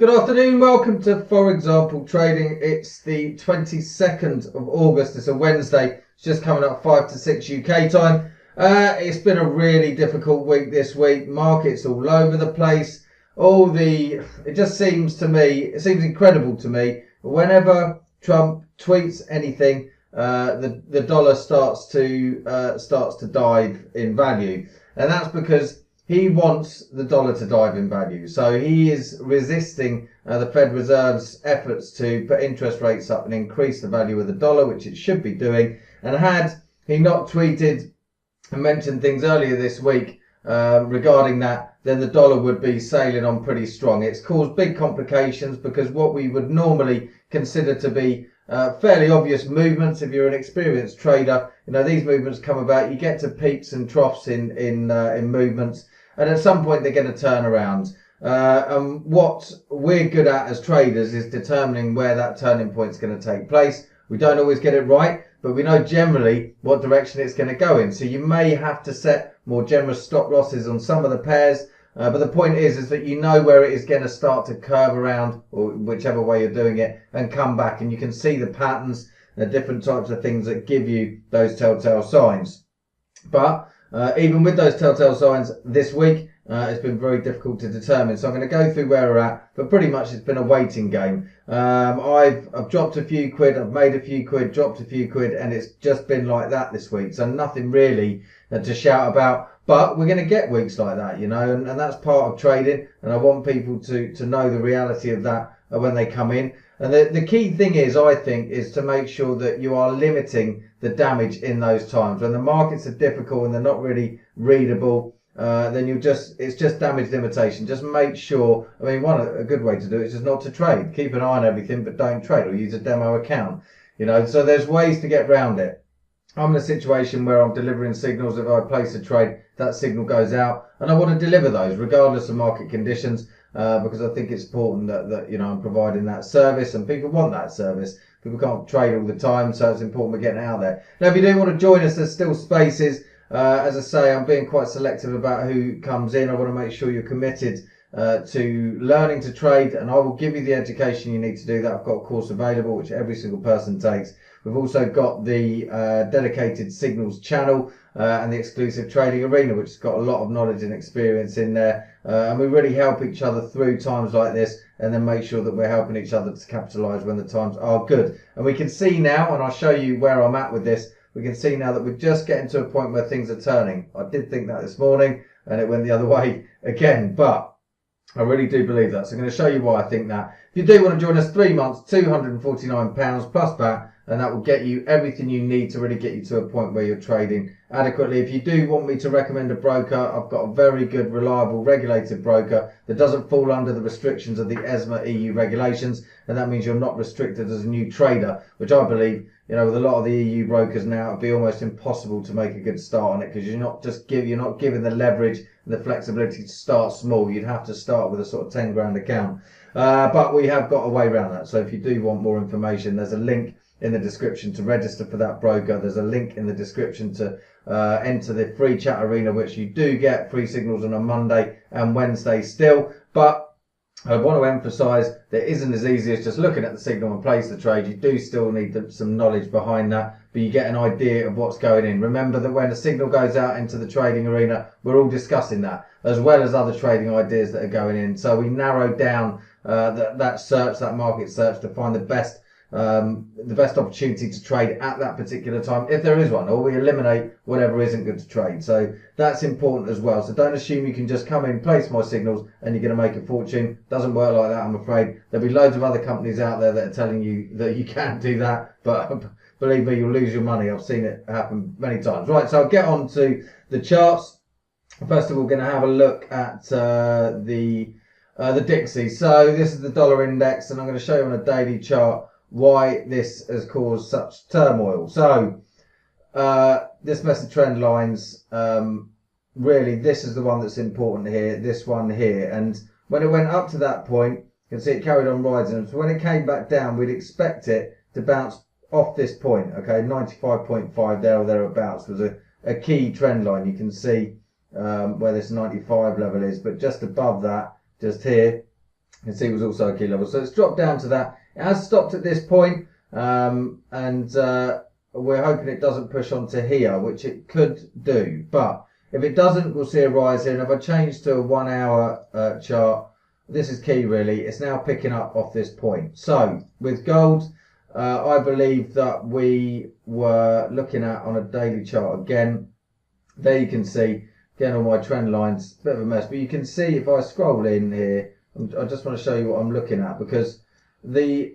Good afternoon, welcome to Forexample Trading. It's the 22nd of August, it's a Wednesday, it's just coming up 5 to 6 UK time. It's been a really difficult week this week, markets all over the place. It just seems to me, it seems incredible to me, whenever Trump tweets anything, the dollar starts to dive in value. And that's because he wants the dollar to dive in value. So he is resisting the Fed Reserve's efforts to put interest rates up and increase the value of the dollar, which it should be doing. And had he not tweeted and mentioned things earlier this week regarding that, then the dollar would be sailing on pretty strong. It's caused big complications because what we would normally consider to be fairly obvious movements, if you're an experienced trader, you know, these movements come about, you get to peaks and troughs in movements, and at some point they're going to turn around. And what we're good at as traders is determining where that turning point is going to take place. We don't always get it right, but we know generally what direction it's going to go in. So you may have to set more generous stop losses on some of the pairs. But the point is that you know where it is going to start to curve around, or whichever way you're doing it, and come back. And you can see the patterns, the different types of things that give you those telltale signs. But even with those telltale signs this week, it's been very difficult to determine. So I'm going to go through where we're at, but pretty much it's been a waiting game. I've dropped a few quid, I've made a few quid, dropped a few quid, and it's just been like that this week. So nothing really to shout about. But we're going to get weeks like that, you know, and that's part of trading. And I want people to know the reality of that when they come in. And the key thing is, I think, is to make sure that you are limiting the damage in those times. When the markets are difficult and they're not really readable, then it's just damage limitation. Just make sure, I mean, a good way to do it is just not to trade. Keep an eye on everything, but don't trade, or use a demo account. You know, so there's ways to get around it. I'm in a situation where I'm delivering signals. If I place a trade, that signal goes out, and I want to deliver those regardless of market conditions, because I think it's important that you know, I'm providing that service, and people want that service. People can't trade all the time, so it's important we're getting out there. Now, if you do want to join us, there's still spaces. As I say, I'm being quite selective about who comes in. I want to make sure you're committed to learning to trade, and I will give you the education you need to do that. I've got a course available which every single person takes. We've also got the dedicated signals channel and the exclusive trading arena, which has got a lot of knowledge and experience in there. And we really help each other through times like this, and then make sure that we're helping each other to capitalise when the times are good. And we can see now, and I'll show you where I'm at with this, we can see now that we're just getting to a point where things are turning. I did think that this morning, and it went the other way again, but I really do believe that. So I'm going to show you why I think that. If you do want to join us, 3 months, £249 plus VAT, and that will get you everything you need to really get you to a point where you're trading adequately. If you do want me to recommend a broker, I've got a very good, reliable, regulated broker that doesn't fall under the restrictions of the ESMA EU regulations, and that means you're not restricted as a new trader, which I believe, you know, with a lot of the EU brokers now, it'd be almost impossible to make a good start on it, because you're not given the leverage and the flexibility to start small. You'd have to start with a sort of 10 grand account. But we have got a way around that. So if you do want more information, there's a link in the description to register for that broker. There's a link in the description to enter the free chat arena, which you do get free signals on a Monday and Wednesday still. But I want to emphasise that it isn't as easy as just looking at the signal and place the trade. You do still need some knowledge behind that, but you get an idea of what's going in. Remember that when a signal goes out into the trading arena, we're all discussing that, as well as other trading ideas that are going in. So we narrow down that market search to find the best opportunity to trade at that particular time, if there is one, or we eliminate whatever isn't good to trade. So that's important as well. So don't assume you can just come in, place my signals, and you're going to make a fortune. Doesn't work like that, I'm afraid. There'll be loads of other companies out there that are telling you that you can't do that, but believe me, you'll lose your money. I've seen it happen many times. Right, so I'll get on to the charts. First of all, we're going to have a look at the Dixie. So this is the dollar index, and I'm going to show you on a daily chart why this has caused such turmoil. So this message trend lines, really this is the one that's important here, this one here. And when it went up to that point, you can see it carried on rising. So when it came back down, we'd expect it to bounce off this point. Okay, 95.5 there or thereabouts was a key trend line. You can see where this 95 level is, but just above that, just here, You can see it was also a key level. So it's dropped down to that. It has stopped at this point, and we're hoping it doesn't push on to here, which it could do. But if it doesn't, we'll see a rise here. And if I change to a 1 hour chart, this is key really. It's now picking up off this point. So with gold, I believe that we were looking at on a daily chart again. There you can see, again on my trend lines, a bit of a mess. But you can see if I scroll in here, I just want to show you what I'm looking at, because there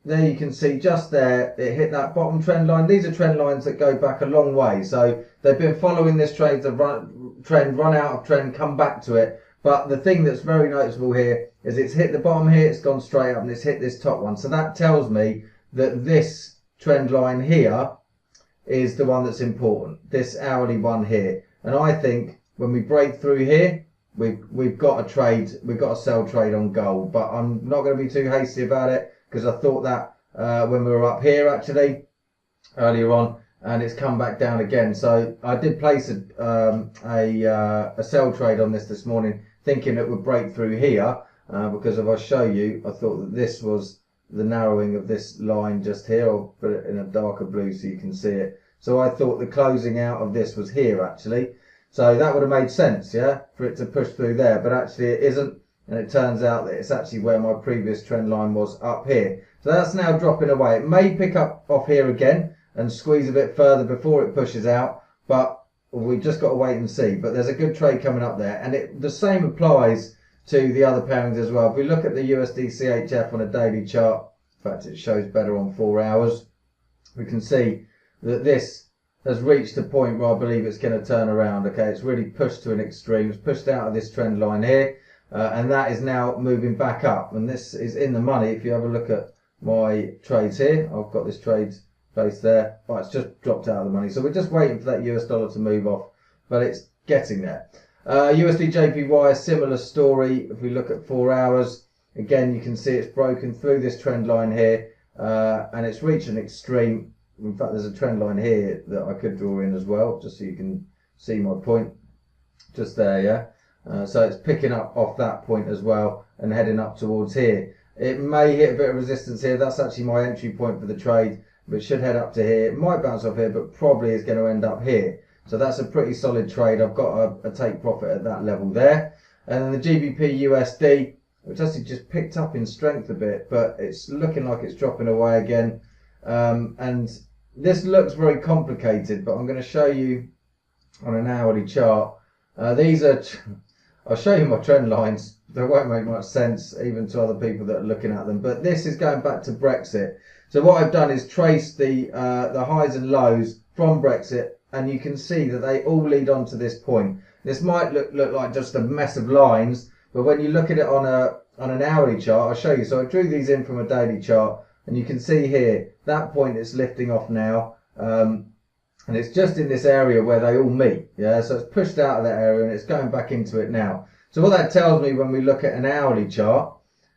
you can see just there, it hit that bottom trend line. These are trend lines that go back a long way. So they've been following this trend, run out of trend, come back to it. But the thing that's very noticeable here is it's hit the bottom here, it's gone straight up, and it's hit this top one. So that tells me that this trend line here is the one that's important, this hourly one here. And I think when we break through here, we've got a trade, we've got a sell trade on gold. But I'm not going to be too hasty about it, because I thought that when we were up here actually earlier on, and it's come back down again. So I did place a sell trade on this morning, thinking it would break through here, because if I show you, I thought that this was the narrowing of this line just here. I'll put it in a darker blue so you can see it. So I thought the closing out of this was here actually. So that would have made sense, yeah, for it to push through there, but actually it isn't. And it turns out that it's actually where my previous trend line was, up here. So that's now dropping away. It may pick up off here again and squeeze a bit further before it pushes out, but we've just got to wait and see. But there's a good trade coming up there, and the same applies to the other pairings as well. If we look at the USD CHF on a daily chart, in fact it shows better on 4 hours, we can see that this has reached a point where I believe it's going to turn around. Okay, it's really pushed to an extreme. It's pushed out of this trend line here, and that is now moving back up. And this is in the money. If you have a look at my trades here, I've got this trade placed there, but it's just dropped out of the money. So we're just waiting for that US dollar to move off, but it's getting there. USD JPY, a similar story. If we look at 4 hours, again you can see it's broken through this trend line here, and it's reached an extreme. In fact, there's a trend line here that I could draw in as well, just so you can see my point. Just there, yeah. So it's picking up off that point as well and heading up towards here. It may hit a bit of resistance here. That's actually my entry point for the trade, but it should head up to here. It might bounce off here, but probably is going to end up here. So that's a pretty solid trade. I've got a take profit at that level there. And then the GBP USD, which actually just picked up in strength a bit, but it's looking like it's dropping away again. And this looks very complicated, but I'm going to show you on an hourly chart. These are, I'll show you my trend lines. They won't make much sense even to other people that are looking at them, but this is going back to Brexit. So what I've done is trace the highs and lows from Brexit, and you can see that they all lead on to this point. This might look like just a mess of lines, but when you look at it on an hourly chart, I'll show you. So I drew these in from a daily chart, and you can see here that point it's lifting off now, and it's just in this area where they all meet. Yeah, so it's pushed out of that area and it's going back into it now. So what that tells me when we look at an hourly chart,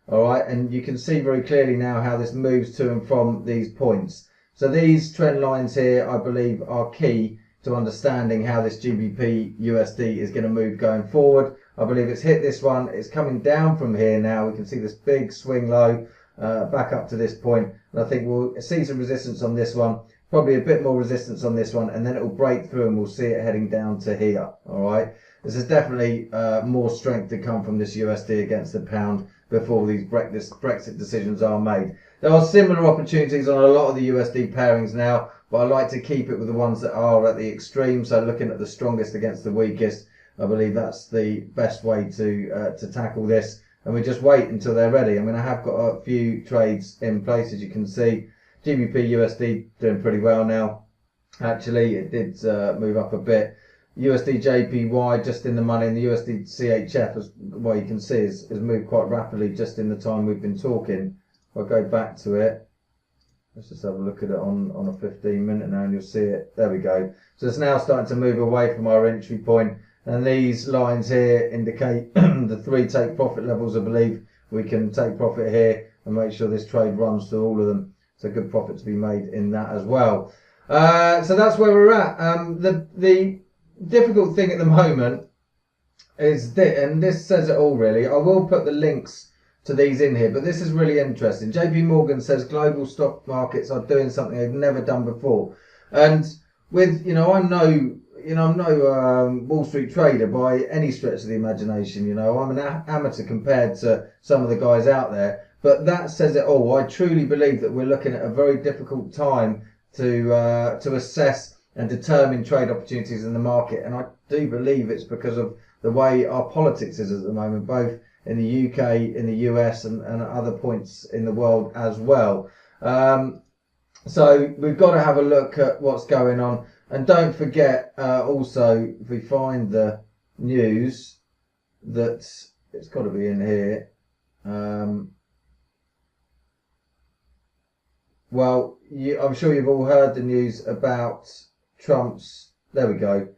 all right, and you can see very clearly now how this moves to and from these points. So these trend lines here, I believe, are key to understanding how this GBP USD is going to move going forward. I believe it's hit this one. It's coming down from here now. We can see this big swing low back up to this point. And I think we'll see some resistance on this one, probably a bit more resistance on this one, and then it will break through and we'll see it heading down to here. All right. This is definitely more strength to come from this USD against the pound before these Brexit decisions are made. There are similar opportunities on a lot of the USD pairings now, but I like to keep it with the ones that are at the extreme. So looking at the strongest against the weakest, I believe that's the best way to tackle this. And we just wait until they're ready. I mean, I have got a few trades in place, as you can see. GBP USD doing pretty well now. Actually, it did move up a bit. USD JPY just in the money, and the USD CHF, as well, you can see, has moved quite rapidly just in the time we've been talking. If I go back to it, let's just have a look at it on a 15-minute now, and you'll see it. There we go. So it's now starting to move away from our entry point, and these lines here indicate the 3 take profit levels. I believe we can take profit here and make sure this trade runs through all of them. So good profit to be made in that as well. So that's where we're at. The difficult thing at the moment is this, and this says it all really. I will put the links to these in here, but this is really interesting. JP Morgan says global stock markets are doing something they've never done before. And with, I'm no Wall Street trader by any stretch of the imagination. I'm an amateur compared to some of the guys out there, but that says it all. I truly believe that we're looking at a very difficult time to assess and determine trade opportunities in the market, and I do believe it's because of the way our politics is at the moment, both in the UK, in the US, and other points in the world as well. So we've got to have a look at what's going on. And don't forget, also, if we find the news, that it's got to be in here. Well, I'm sure you've all heard the news about Trump's. There we go.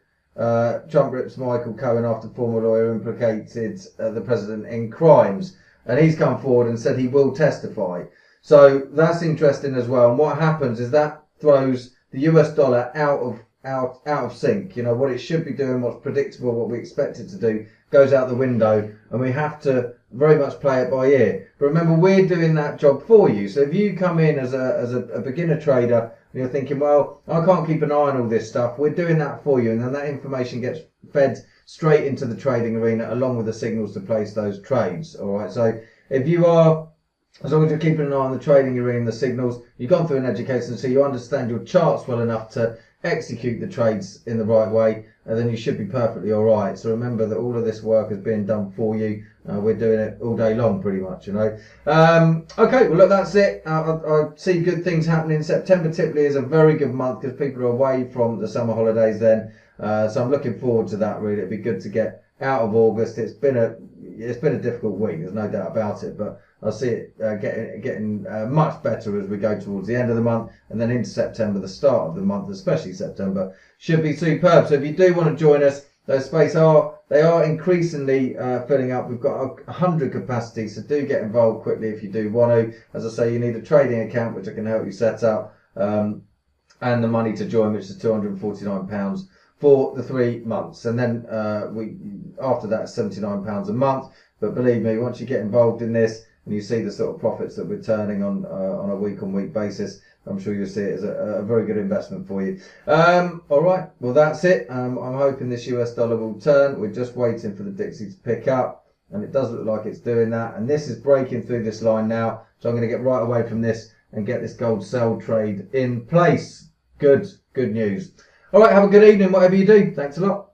Trump rips Michael Cohen after former lawyer implicated the president in crimes, and he's come forward and said he will testify. So that's interesting as well. And what happens is that throws the US dollar out of sync. What it should be doing, what's predictable, what we expect it to do, goes out the window, and we have to very much play it by ear. But remember, we're doing that job for you. So if you come in as a beginner trader and you're thinking, well, I can't keep an eye on all this stuff, we're doing that for you, and then that information gets fed straight into the trading arena along with the signals to place those trades. All right. So if you are, as long as you're keeping an eye on the trading arena, the signals, you've gone through an education so you understand your charts well enough to execute the trades in the right way, and then you should be perfectly all right. So remember that all of this work is being done for you. We're doing it all day long, pretty much, Okay, well, look, that's it. I see good things happening. September typically is a very good month because people are away from the summer holidays then. So I'm looking forward to that, really. It'd be good to get out of August. It's been a difficult week, there's no doubt about it, but I see it getting much better as we go towards the end of the month, and then into September, the start of the month, especially September, should be superb. So if you do want to join us, those spaces are increasingly filling up. We've got 100 capacity, so do get involved quickly if you do want to. As I say, you need a trading account, which I can help you set up, and the money to join, which is £249 for the 3 months, and then after that, £79 a month. But believe me, once you get involved in this and you see the sort of profits that we're turning on a week-on-week basis, I'm sure you'll see it as a very good investment for you. All right, well, that's it. I'm hoping this US dollar will turn. We're just waiting for the Dixie to pick up, and it does look like it's doing that. And this is breaking through this line now, so I'm going to get right away from this and get this gold sell trade in place. Good news. All right, have a good evening, whatever you do. Thanks a lot.